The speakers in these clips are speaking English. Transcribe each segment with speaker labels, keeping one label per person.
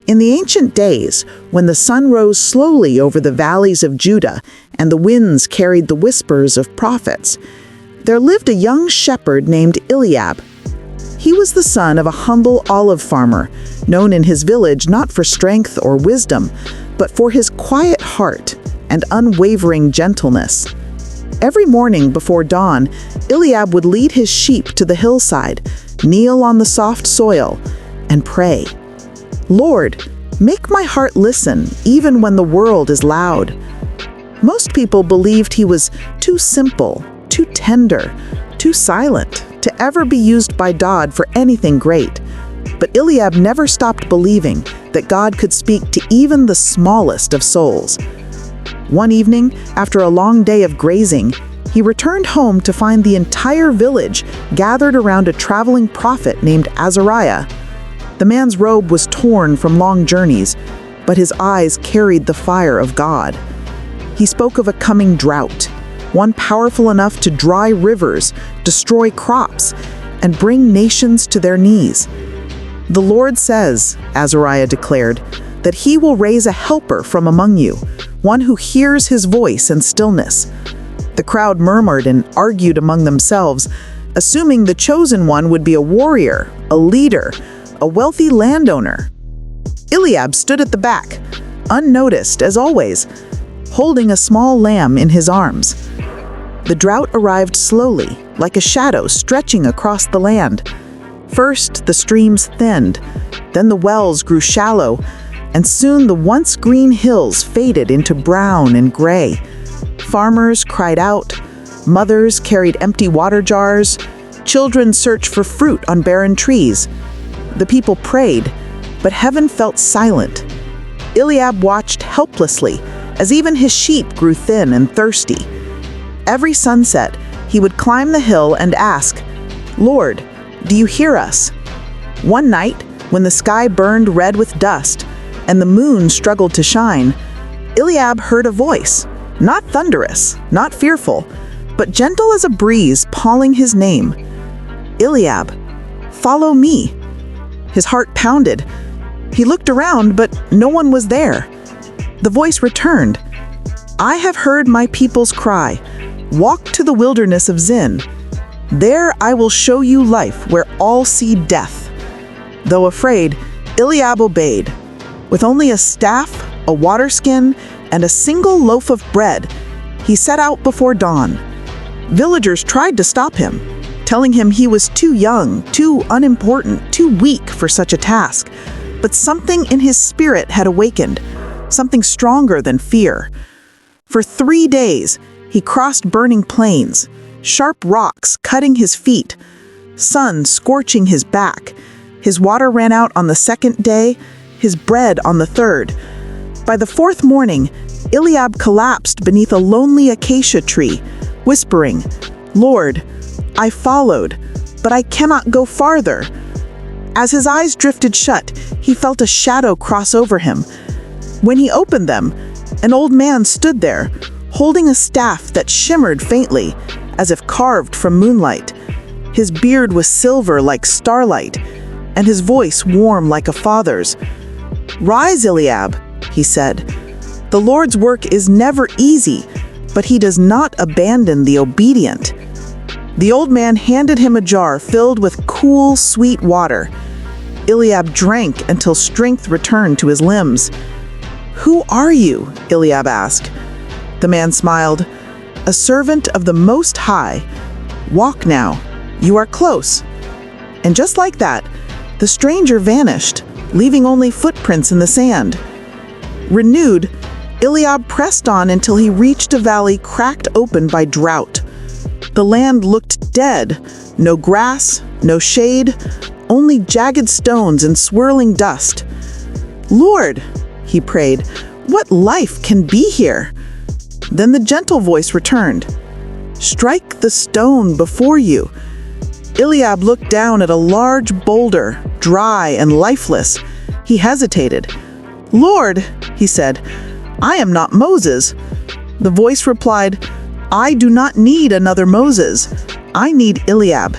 Speaker 1: In the ancient days, when the sun rose slowly over the valleys of Judah and the winds carried the whispers of prophets, there lived a young shepherd named Eliab. He was the son of a humble olive farmer, known in his village not for strength or wisdom, but for his quiet heart and unwavering gentleness. Every morning before dawn, Eliab would lead his sheep to the hillside, kneel on the soft soil, and pray. "Lord, make my heart listen even when the world is loud." Most people believed he was too simple, too tender, too silent to ever be used by God for anything great. But Eliab never stopped believing that God could speak to even the smallest of souls. One evening, after a long day of grazing, he returned home to find the entire village gathered around a traveling prophet named Azariah. The man's robe was torn from long journeys, but his eyes carried the fire of God. He spoke of a coming drought, one powerful enough to dry rivers, destroy crops, and bring nations to their knees. "The Lord says," Azariah declared, "that he will raise a helper from among you, one who hears his voice in stillness." The crowd murmured and argued among themselves, assuming the chosen one would be a warrior, a leader, a wealthy landowner. Eliab stood at the back, unnoticed as always, holding a small lamb in his arms. The drought arrived slowly, like a shadow stretching across the land. First, the streams thinned, then the wells grew shallow, and soon the once green hills faded into brown and gray. Farmers cried out, mothers carried empty water jars, children searched for fruit on barren trees. The people prayed, but heaven felt silent. Eliab watched helplessly as even his sheep grew thin and thirsty. Every sunset, he would climb the hill and ask, "Lord, do you hear us?" One night, when the sky burned red with dust and the moon struggled to shine, Eliab heard a voice, not thunderous, not fearful, but gentle as a breeze calling his name. "Eliab, follow me." His heart pounded. He looked around, but no one was there. The voice returned, "I have heard my people's cry. Walk to the wilderness of Zin. There I will show you life where all see death." Though afraid, Eliab obeyed. With only a staff, a water skin, and a single loaf of bread, he set out before dawn. Villagers tried to stop him, telling him he was too young, too unimportant, too weak for such a task. But something in his spirit had awakened, something stronger than fear. For 3 days, he crossed burning plains, sharp rocks cutting his feet, sun scorching his back. His water ran out on the 2nd day, his bread on the 3rd. By the 4th morning, Eliab collapsed beneath a lonely acacia tree, whispering, "Lord, I followed, but I cannot go farther." As his eyes drifted shut, he felt a shadow cross over him. When he opened them, an old man stood there, holding a staff that shimmered faintly, as if carved from moonlight. His beard was silver like starlight, and his voice warm like a father's. "Rise, Eliab," he said. "The Lord's work is never easy, but he does not abandon the obedient." The old man handed him a jar filled with cool, sweet water. Eliab drank until strength returned to his limbs. "Who are you?" Eliab asked. The man smiled. "A servant of the Most High. Walk now. You are close." And just like that, the stranger vanished, leaving only footprints in the sand. Renewed, Eliab pressed on until he reached a valley cracked open by drought. The land looked dead, no grass, no shade, only jagged stones and swirling dust. "Lord," he prayed, "what life can be here?" Then the gentle voice returned, "Strike the stone before you." Eliab looked down at a large boulder, dry and lifeless. He hesitated. "Lord," he said, "I am not Moses." The voice replied, "I do not need another Moses. I need Eliab."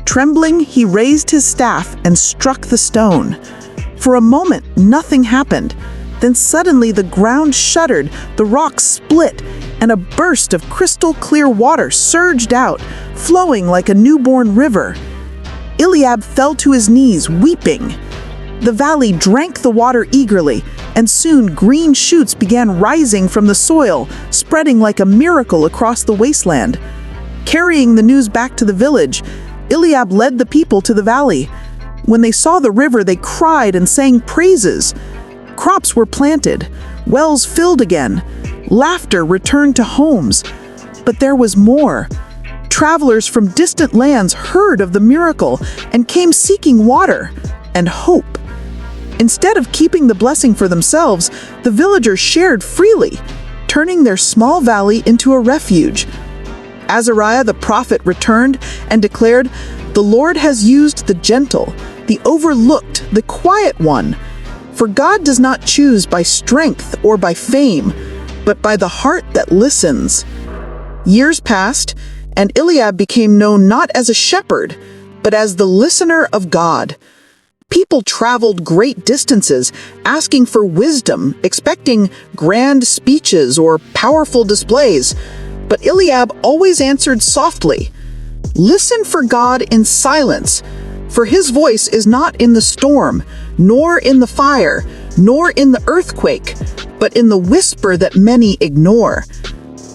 Speaker 1: Trembling, he raised his staff and struck the stone. For a moment, nothing happened. Then suddenly the ground shuddered, the rocks split, and a burst of crystal-clear water surged out, flowing like a newborn river. Eliab fell to his knees, weeping. The valley drank the water eagerly, and soon green shoots began rising from the soil, spreading like a miracle across the wasteland. Carrying the news back to the village, Eliab led the people to the valley. When they saw the river, they cried and sang praises. Crops were planted, wells filled again, laughter returned to homes. But there was more. Travelers from distant lands heard of the miracle and came seeking water and hope. Instead of keeping the blessing for themselves, the villagers shared freely, turning their small valley into a refuge. Azariah the prophet returned and declared, "The Lord has used the gentle, the overlooked, the quiet one. For God does not choose by strength or by fame, but by the heart that listens." Years passed, and Eliab became known not as a shepherd, but as the listener of God. People traveled great distances, asking for wisdom, expecting grand speeches or powerful displays. But Eliab always answered softly, "Listen for God in silence, for his voice is not in the storm, nor in the fire, nor in the earthquake, but in the whisper that many ignore."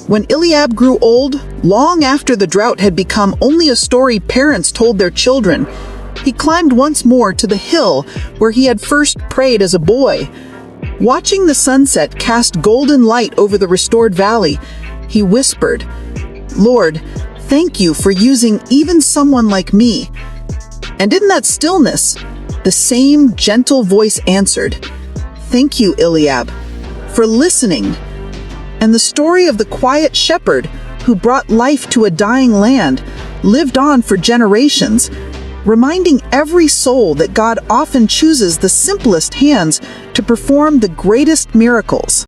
Speaker 1: When Eliab grew old, long after the drought had become only a story parents told their children, he climbed once more to the hill where he had first prayed as a boy. Watching the sunset cast golden light over the restored valley, he whispered, "Lord, thank you for using even someone like me." And in that stillness, the same gentle voice answered, "Thank you, Eliab, for listening." And the story of the quiet shepherd who brought life to a dying land lived on for generations, reminding every soul that God often chooses the simplest hands to perform the greatest miracles.